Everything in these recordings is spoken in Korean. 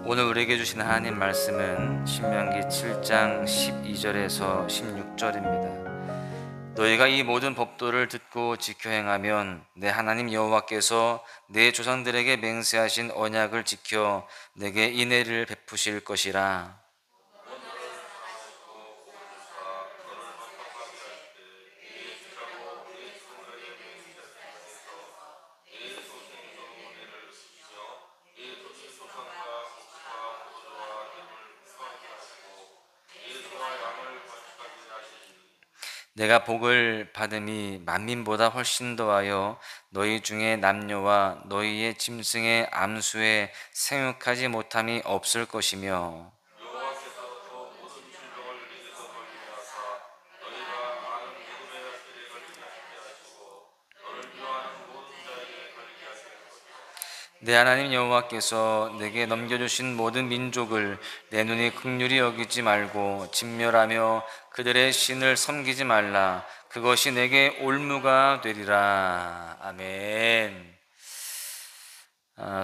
오늘 우리에게 주신 하나님 말씀은 신명기 7장 12절에서 16절입니다. 너희가 이 모든 법도를 듣고 지켜 행하면 내 하나님 여호와께서 내 조상들에게 맹세하신 언약을 지켜 내게 인애를 베푸실 것이라. 내가 복을 받음이 만민보다 훨씬 더하여 너희 중에 남녀와 너희의 짐승의 암수에 생육하지 못함이 없을 것이며, 내 하나님 여호와께서 내게 넘겨주신 모든 민족을 내 눈이 긍휼히 여기지 말고 진멸하며 그들의 신을 섬기지 말라. 그것이 내게 올무가 되리라. 아멘.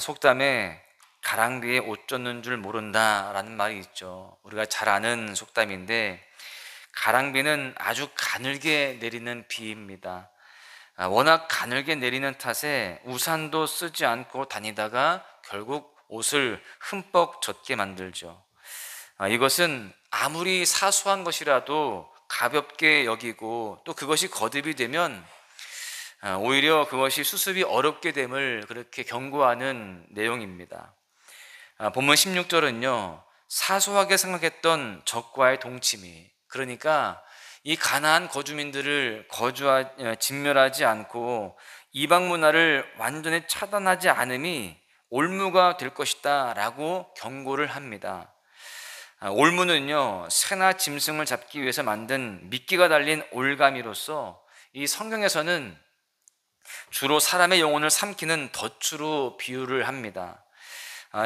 속담에 가랑비에 옷 젖는 줄 모른다라는 말이 있죠. 우리가 잘 아는 속담인데, 가랑비는 아주 가늘게 내리는 비입니다. 워낙 가늘게 내리는 탓에 우산도 쓰지 않고 다니다가 결국 옷을 흠뻑 젖게 만들죠. 이것은 아무리 사소한 것이라도 가볍게 여기고 또 그것이 거듭이 되면 오히려 그것이 수습이 어렵게 됨을 그렇게 경고하는 내용입니다. 본문 16절은요, 사소하게 생각했던 적과의 동침이, 그러니까 이 가나안 거주민들을 진멸하지 않고 이방 문화를 완전히 차단하지 않음이 올무가 될 것이다 라고 경고를 합니다. 올무는요, 새나 짐승을 잡기 위해서 만든 미끼가 달린 올가미로서 이 성경에서는 주로 사람의 영혼을 삼키는 덫으로 비유를 합니다.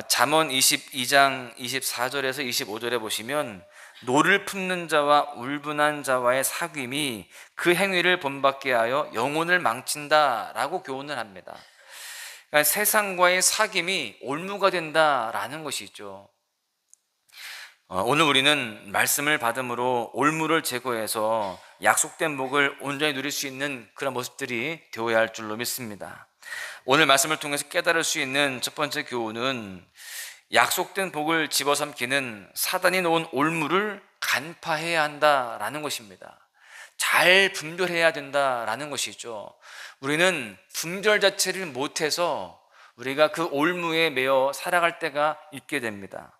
잠언 22장 24절에서 25절에 보시면 노를 품는 자와 울분한 자와의 사귐이 그 행위를 본받게 하여 영혼을 망친다라고 교훈을 합니다. 그러니까 세상과의 사귐이 올무가 된다라는 것이죠. 오늘 우리는 말씀을 받음으로 올무를 제거해서 약속된 복을 온전히 누릴 수 있는 그런 모습들이 되어야 할 줄로 믿습니다. 오늘 말씀을 통해서 깨달을 수 있는 첫 번째 교훈은 약속된 복을 집어삼키는 사단이 놓은 올무를 간파해야 한다라는 것입니다. 잘 분별해야 된다라는 것이죠. 우리는 분별 자체를 못해서 우리가 그 올무에 매여 살아갈 때가 있게 됩니다.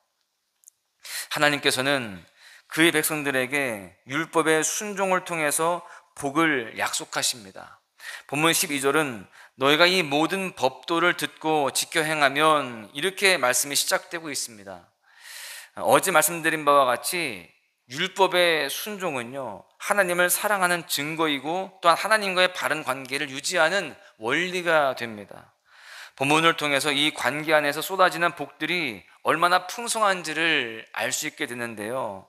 하나님께서는 그의 백성들에게 율법의 순종을 통해서 복을 약속하십니다. 본문 12절은 너희가 이 모든 법도를 듣고 지켜 행하면, 이렇게 말씀이 시작되고 있습니다. 어제 말씀드린 바와 같이 율법의 순종은요, 하나님을 사랑하는 증거이고 또한 하나님과의 바른 관계를 유지하는 원리가 됩니다. 본문을 통해서 이 관계 안에서 쏟아지는 복들이 얼마나 풍성한지를 알 수 있게 되는데요.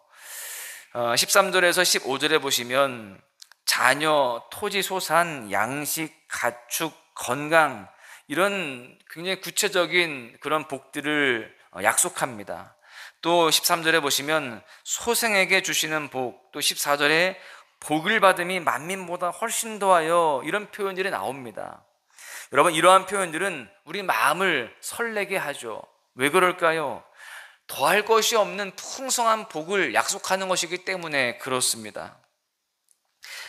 13절에서 15절에 보시면 자녀, 토지, 소산, 양식, 가축, 건강, 이런 굉장히 구체적인 그런 복들을 약속합니다. 또 13절에 보시면 소생에게 주시는 복, 또 14절에 복을 받음이 만민보다 훨씬 더하여, 이런 표현들이 나옵니다. 여러분, 이러한 표현들은 우리 마음을 설레게 하죠. 왜 그럴까요? 더할 것이 없는 풍성한 복을 약속하는 것이기 때문에 그렇습니다.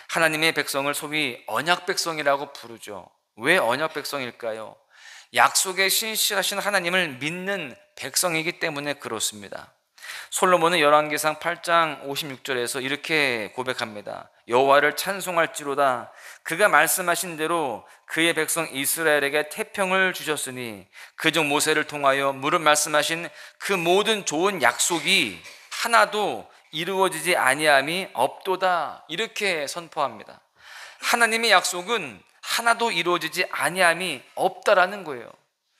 하나님의 백성을 소위 언약 백성이라고 부르죠. 왜 언약 백성일까요? 약속에 신실하신 하나님을 믿는 백성이기 때문에 그렇습니다. 솔로몬은 열왕기상 8장 56절에서 이렇게 고백합니다. 여호와를 찬송할지로다. 그가 말씀하신 대로 그의 백성 이스라엘에게 태평을 주셨으니 그중 모세를 통하여 무릇 말씀하신 그 모든 좋은 약속이 하나도 이루어지지 아니함이 없도다. 이렇게 선포합니다. 하나님의 약속은 하나도 이루어지지 아니함이 없다라는 거예요.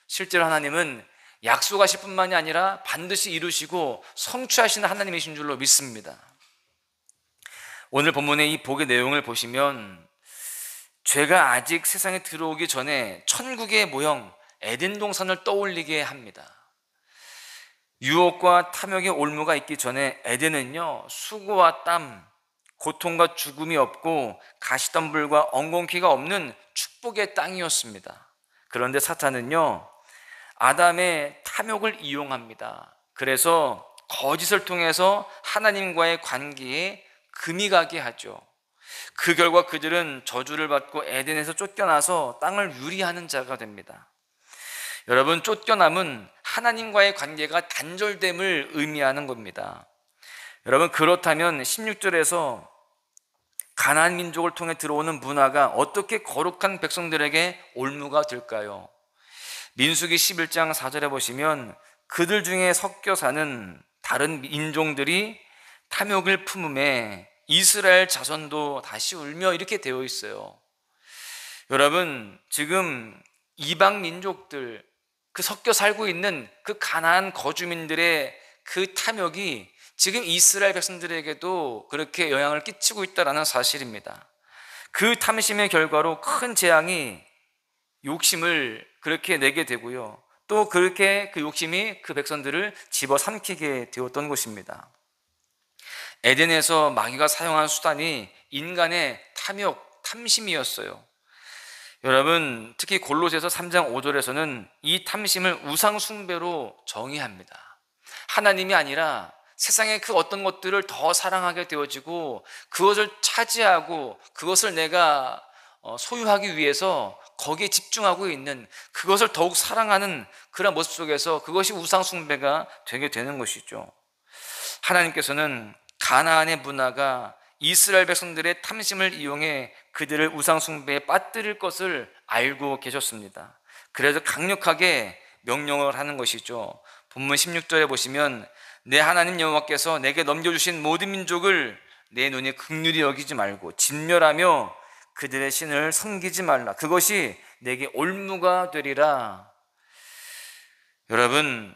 실제로 하나님은 약속하실 뿐만이 아니라 반드시 이루시고 성취하시는 하나님이신 줄로 믿습니다. 오늘 본문의 이 복의 내용을 보시면 죄가 아직 세상에 들어오기 전에 천국의 모형 에덴 동산을 떠올리게 합니다. 유혹과 탐욕의 올무가 있기 전에 에덴은요, 수고와 땀, 고통과 죽음이 없고 가시덤불과 엉겅퀴가 없는 축복의 땅이었습니다. 그런데 사탄은요, 아담의 탐욕을 이용합니다. 그래서 거짓을 통해서 하나님과의 관계에 금이 가게 하죠. 그 결과 그들은 저주를 받고 에덴에서 쫓겨나서 땅을 유리하는 자가 됩니다. 여러분, 쫓겨남은 하나님과의 관계가 단절됨을 의미하는 겁니다. 여러분, 그렇다면 16절에서 가나안 민족을 통해 들어오는 문화가 어떻게 거룩한 백성들에게 올무가 될까요? 민수기 11장 4절에 보시면 그들 중에 섞여 사는 다른 인종들이 탐욕을 품음에 이스라엘 자손도 다시 울며 이렇게 되어 있어요. 여러분, 지금 이방 민족들, 그 섞여 살고 있는 그 가나안 거주민들의 그 탐욕이 지금 이스라엘 백성들에게도 그렇게 영향을 끼치고 있다는 사실입니다. 그 탐심의 결과로 큰 재앙이 욕심을 그렇게 내게 되고요, 또 그렇게 그 욕심이 그 백성들을 집어삼키게 되었던 것입니다. 에덴에서 마귀가 사용한 수단이 인간의 탐욕, 탐심이었어요. 여러분, 특히 골로새서 3장 5절에서는 이 탐심을 우상 숭배로 정의합니다. 하나님이 아니라 세상의 그 어떤 것들을 더 사랑하게 되어지고 그것을 차지하고 그것을 내가 소유하기 위해서 거기에 집중하고 있는, 그것을 더욱 사랑하는 그런 모습 속에서 그것이 우상 숭배가 되게 되는 것이죠. 하나님께서는 가나안의 문화가 이스라엘 백성들의 탐심을 이용해 그들을 우상 숭배에 빠뜨릴 것을 알고 계셨습니다. 그래서 강력하게 명령을 하는 것이죠. 본문 16절에 보시면 내 하나님 여호와께서 내게 넘겨주신 모든 민족을 내 눈이 긍휼히 여기지 말고 진멸하며 그들의 신을 섬기지 말라. 그것이 내게 올무가 되리라. 여러분,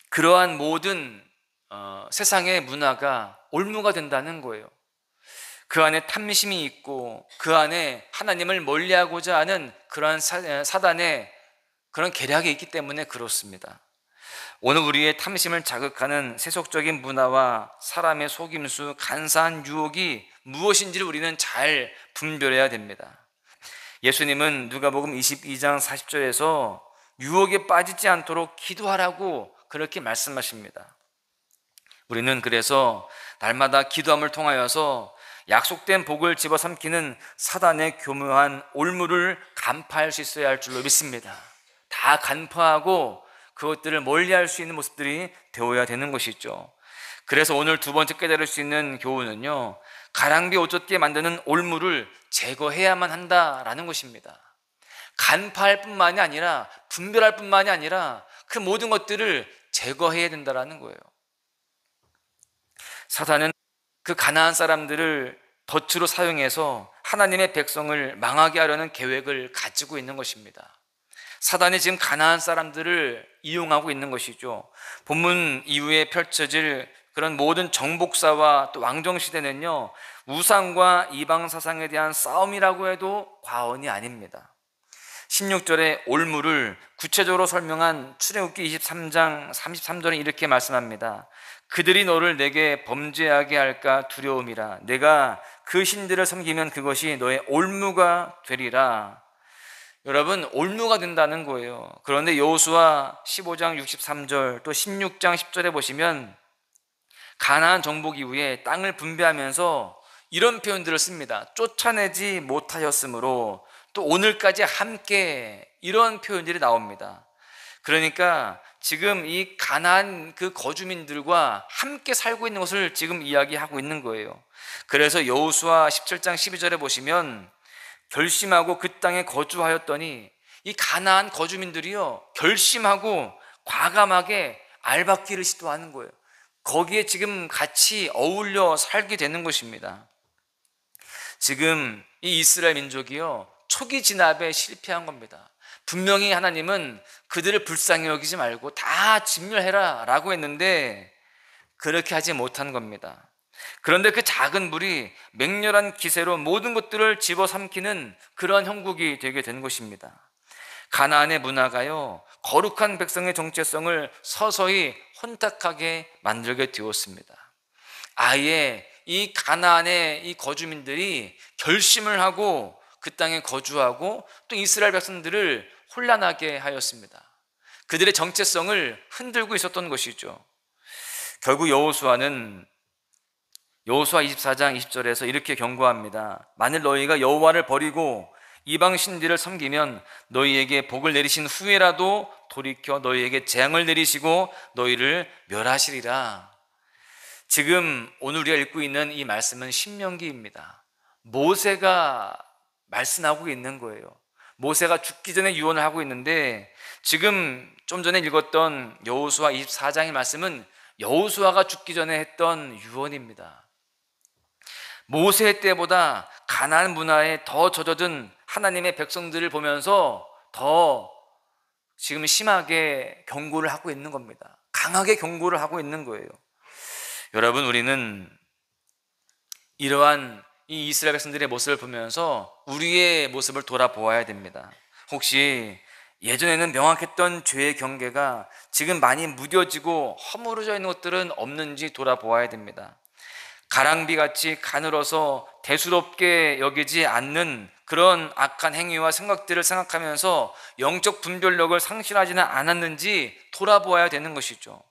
그러한 모든 세상의 문화가 올무가 된다는 거예요. 그 안에 탐심이 있고 그 안에 하나님을 멀리하고자 하는 그러한 사단의 그런 계략이 있기 때문에 그렇습니다. 오늘 우리의 탐심을 자극하는 세속적인 문화와 사람의 속임수, 간사한 유혹이 무엇인지를 우리는 잘 분별해야 됩니다. 예수님은 누가복음 22장 40절에서 유혹에 빠지지 않도록 기도하라고 그렇게 말씀하십니다. 우리는 그래서 날마다 기도함을 통하여서 약속된 복을 집어삼키는 사단의 교묘한 올무를 간파할 수 있어야 할 줄로 믿습니다. 다 간파하고 그것들을 멀리할 수 있는 모습들이 되어야 되는 것이죠. 그래서 오늘 두 번째 깨달을 수 있는 교훈은요, 가랑비 옷젖게 만드는 올무를 제거해야만 한다라는 것입니다. 간파할 뿐만이 아니라 분별할 뿐만이 아니라 그 모든 것들을 제거해야 된다라는 거예요. 사단은 그 가나안 사람들을 덫으로 사용해서 하나님의 백성을 망하게 하려는 계획을 가지고 있는 것입니다. 사단이 지금 가나안 사람들을 이용하고 있는 것이죠. 본문 이후에 펼쳐질 그런 모든 정복사와 또 왕정시대는요, 우상과 이방 사상에 대한 싸움이라고 해도 과언이 아닙니다. 16절의 올무를 구체적으로 설명한 출애굽기 23장 33절에 이렇게 말씀합니다. 그들이 너를 내게 범죄하게 할까 두려움이라. 내가 그 신들을 섬기면 그것이 너의 올무가 되리라. 여러분, 올무가 된다는 거예요. 그런데 여호수아 15장 63절 또 16장 10절에 보시면 가나안 정복 이후에 땅을 분배하면서 이런 표현들을 씁니다. 쫓아내지 못하였으므로 또 오늘까지 함께, 이런 표현들이 나옵니다. 그러니까 지금 이 가나안 그 거주민들과 함께 살고 있는 것을 지금 이야기하고 있는 거예요. 그래서 여호수아 17장 12절에 보시면 결심하고 그 땅에 거주하였더니 이 가나안 거주민들이요, 결심하고 과감하게 알박기를 시도하는 거예요. 거기에 지금 같이 어울려 살게 되는 것입니다. 지금 이 이스라엘 민족이요, 초기 진압에 실패한 겁니다. 분명히 하나님은 그들을 불쌍히 여기지 말고 다 진멸해라 라고 했는데 그렇게 하지 못한 겁니다. 그런데 그 작은 불이 맹렬한 기세로 모든 것들을 집어삼키는 그러한 형국이 되게 된 것입니다. 가나안의 문화가요, 거룩한 백성의 정체성을 서서히 혼탁하게 만들게 되었습니다. 아예 이 가나안의 이 거주민들이 결심을 하고 그 땅에 거주하고 또 이스라엘 백성들을 혼란하게 하였습니다. 그들의 정체성을 흔들고 있었던 것이죠. 결국 여호수아 24장 20절에서 이렇게 경고합니다. 만일 너희가 여호와를 버리고 이방 신들을 섬기면 너희에게 복을 내리신 후에라도 돌이켜 너희에게 재앙을 내리시고 너희를 멸하시리라. 지금 오늘 우리가 읽고 있는 이 말씀은 신명기입니다. 모세가 말씀하고 있는 거예요. 모세가 죽기 전에 유언을 하고 있는데, 지금 좀 전에 읽었던 여호수아 24장의 말씀은 여호수아가 죽기 전에 했던 유언입니다. 모세 때보다 가나안 문화에 더 젖어든 하나님의 백성들을 보면서 더 지금 심하게 경고를 하고 있는 겁니다. 강하게 경고를 하고 있는 거예요. 여러분, 우리는 이러한 이 이스라엘 백성들의 모습을 보면서 우리의 모습을 돌아보아야 됩니다. 혹시 예전에는 명확했던 죄의 경계가 지금 많이 무뎌지고 허물어져 있는 것들은 없는지 돌아보아야 됩니다. 가랑비같이 가늘어서 대수롭게 여기지 않는 그런 악한 행위와 생각들을 생각하면서 영적 분별력을 상실하지는 않았는지 돌아보아야 되는 것이죠.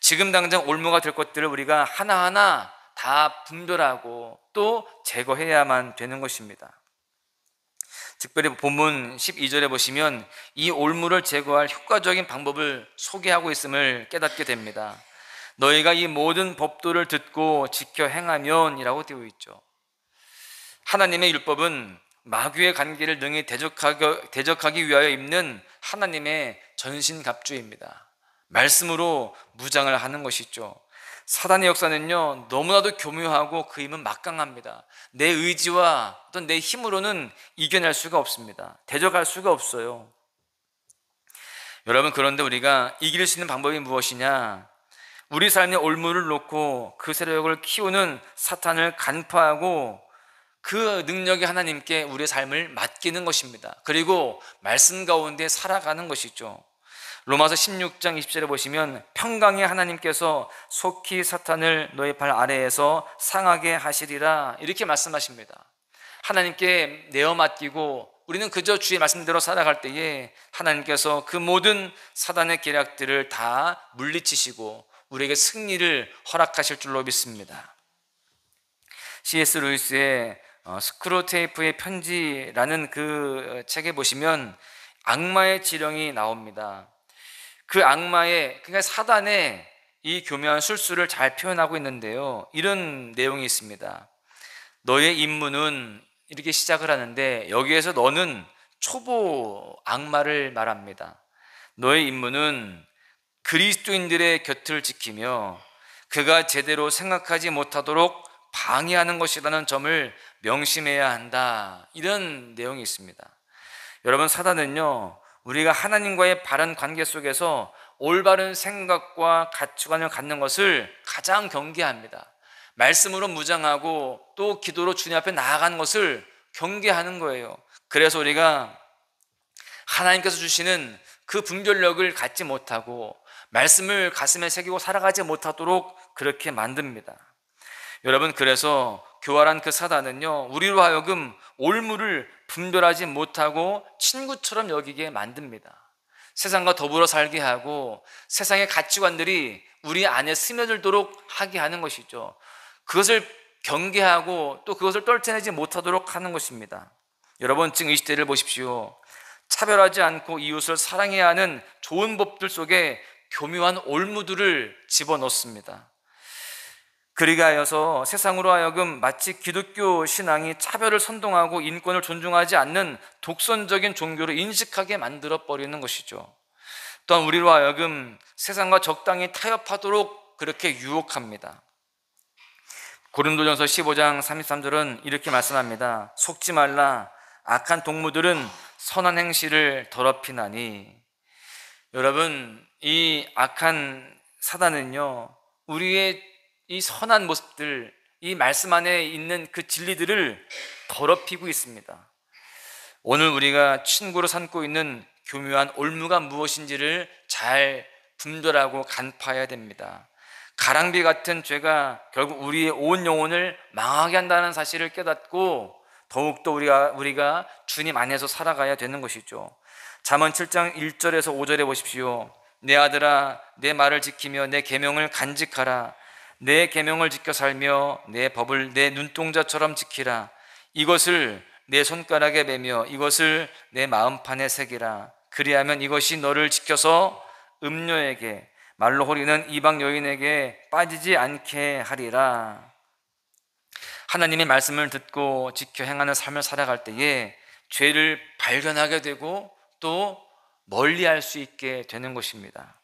지금 당장 올무가 될 것들을 우리가 하나하나 다 분별하고 또 제거해야만 되는 것입니다. 특별히 본문 12절에 보시면 이 올무를 제거할 효과적인 방법을 소개하고 있음을 깨닫게 됩니다. 너희가 이 모든 법도를 듣고 지켜 행하면 이라고 되어 있죠. 하나님의 율법은 마귀의 관계를 능히 대적하기 위하여 입는 하나님의 전신갑주입니다. 말씀으로 무장을 하는 것이죠. 사단의 역사는요, 너무나도 교묘하고 그 힘은 막강합니다. 내 의지와 어떤 내 힘으로는 이겨낼 수가 없습니다. 대적할 수가 없어요. 여러분, 그런데 우리가 이길 수 있는 방법이 무엇이냐? 우리 삶의 올무를 놓고 그 세력을 키우는 사탄을 간파하고 그 능력이 하나님께 우리의 삶을 맡기는 것입니다. 그리고 말씀 가운데 살아가는 것이죠. 로마서 16장 20절에 보시면 평강의 하나님께서 속히 사탄을 너희 발 아래에서 상하게 하시리라, 이렇게 말씀하십니다. 하나님께 내어 맡기고 우리는 그저 주의 말씀대로 살아갈 때에 하나님께서 그 모든 사단의 계략들을 다 물리치시고 우리에게 승리를 허락하실 줄로 믿습니다. C.S. 루이스의 스크루테이프의 편지라는 그 책에 보시면 악마의 지령이 나옵니다. 그 악마의, 그러니까 사단의 이 교묘한 술수를 잘 표현하고 있는데요, 이런 내용이 있습니다. 너의 임무는, 이렇게 시작을 하는데 여기에서 너는 초보 악마를 말합니다. 너의 임무는 그리스도인들의 곁을 지키며 그가 제대로 생각하지 못하도록 방해하는 것이라는 점을 명심해야 한다, 이런 내용이 있습니다. 여러분, 사단은요, 우리가 하나님과의 바른 관계 속에서 올바른 생각과 가치관을 갖는 것을 가장 경계합니다. 말씀으로 무장하고 또 기도로 주님 앞에 나아가는 것을 경계하는 거예요. 그래서 우리가 하나님께서 주시는 그 분별력을 갖지 못하고 말씀을 가슴에 새기고 살아가지 못하도록 그렇게 만듭니다. 여러분, 그래서 교활한 그 사단은요, 우리로 하여금 올무를 분별하지 못하고 친구처럼 여기게 만듭니다. 세상과 더불어 살게 하고 세상의 가치관들이 우리 안에 스며들도록 하게 하는 것이죠. 그것을 경계하고 또 그것을 떨쳐내지 못하도록 하는 것입니다. 여러분, 지금 이 시대를 보십시오. 차별하지 않고 이웃을 사랑해야 하는 좋은 법들 속에 교묘한 올무들을 집어넣습니다. 그리게 하여서 세상으로 하여금 마치 기독교 신앙이 차별을 선동하고 인권을 존중하지 않는 독선적인 종교로 인식하게 만들어버리는 것이죠. 또한 우리로 하여금 세상과 적당히 타협하도록 그렇게 유혹합니다. 고린도전서 15장 33절은 이렇게 말씀합니다. 속지 말라. 악한 동무들은 선한 행실을 더럽히나니. 여러분, 이 악한 사단은요, 우리의 이 선한 모습들, 이 말씀 안에 있는 그 진리들을 더럽히고 있습니다. 오늘 우리가 친구로 삼고 있는 교묘한 올무가 무엇인지를 잘 분별하고 간파해야 됩니다. 가랑비 같은 죄가 결국 우리의 온 영혼을 망하게 한다는 사실을 깨닫고 더욱더 우리가 주님 안에서 살아가야 되는 것이죠. 잠언 7장 1절에서 5절에 보십시오. 내 아들아, 내 말을 지키며 내 계명을 간직하라. 내 계명을 지켜 살며 내 법을 내 눈동자처럼 지키라. 이것을 내 손가락에 매며 이것을 내 마음판에 새기라. 그리하면 이것이 너를 지켜서 음녀에게, 말로 호리는 이방 여인에게 빠지지 않게 하리라. 하나님의 말씀을 듣고 지켜 행하는 삶을 살아갈 때에 죄를 발견하게 되고 또 멀리할 수 있게 되는 것입니다.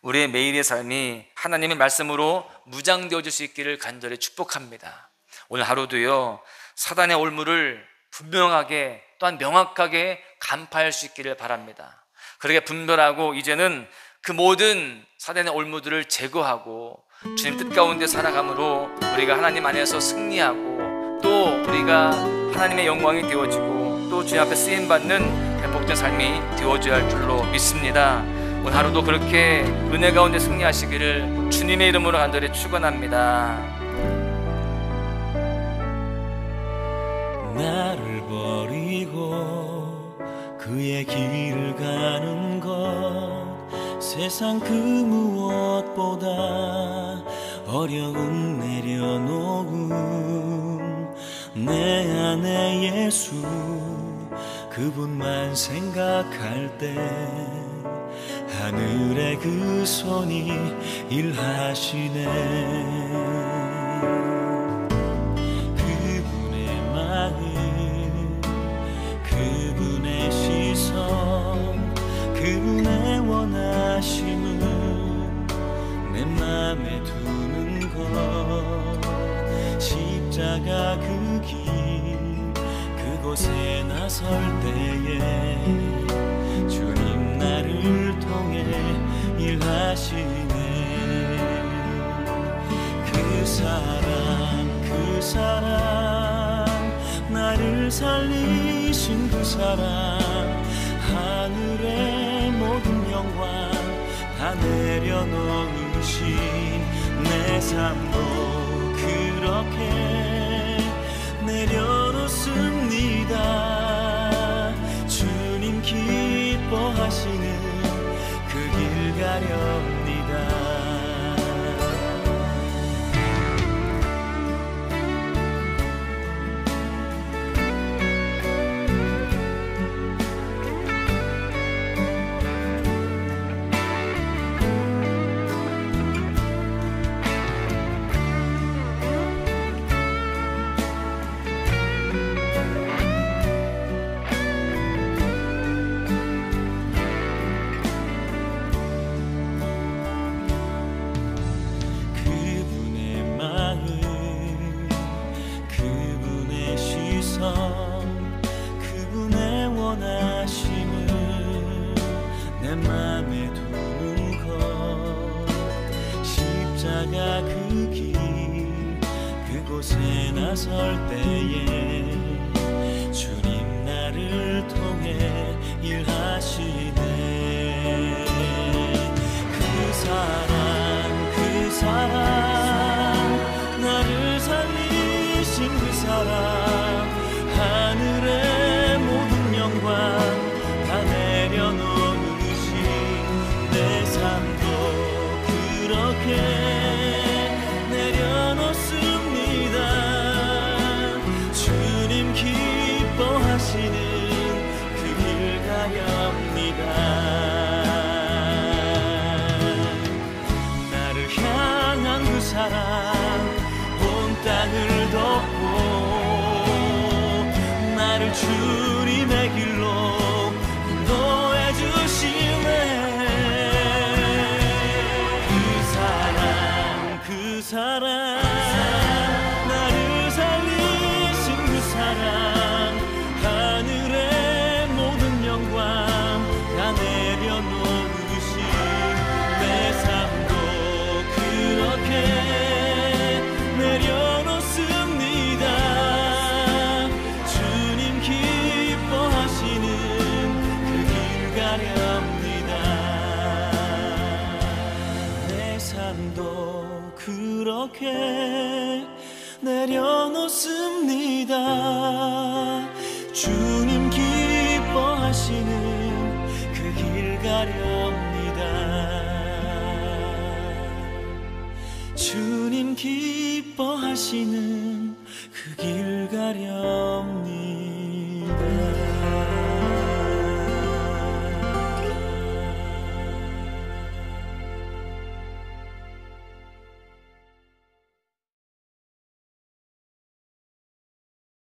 우리의 매일의 삶이 하나님의 말씀으로 무장되어질 수 있기를 간절히 축복합니다. 오늘 하루도요, 사단의 올무를 분명하게 또한 명확하게 간파할 수 있기를 바랍니다. 그렇게 분별하고 이제는 그 모든 사단의 올무들을 제거하고 주님 뜻 가운데 살아감으로 우리가 하나님 안에서 승리하고 또 우리가 하나님의 영광이 되어지고 또 주님 앞에 쓰임받는 회복된 삶이 되어져야 할 줄로 믿습니다. 오늘 하루도 그렇게 은혜 가운데 승리하시기를 주님의 이름으로 간절히 축원합니다. 나를 버리고 그의 길을 가는 것 세상 그 무엇보다 어려움 내려놓음 내 안에 예수 그분만 생각할 때 하늘의 그 손이 일하시네. 그분의 마음 그분의 시선 그분의 원하심은 내 맘에 두는 것 십자가 그 길 그곳에 나설 때에 주님 나를 통해 일하시네. 그 사랑 나를 살리신 그 사랑 하늘의 모든 영광 다 내려놓으신 내 삶도 그렇게 내려놓습니다. 주님 기뻐하시는 그 길 가렵니다. 그곳에 나설 때에 주님 나를 통해 일하시네. 그 사랑 나를 살리신 그 사랑 하늘의 모든 영광 다 내려놓으신 내 삶도 그렇게 내려놓습니다. 이렇게 내려놓습니다. 주님 기뻐하시는 그 길 가렵니다. 주님 기뻐하시는 그 길 가렵니다.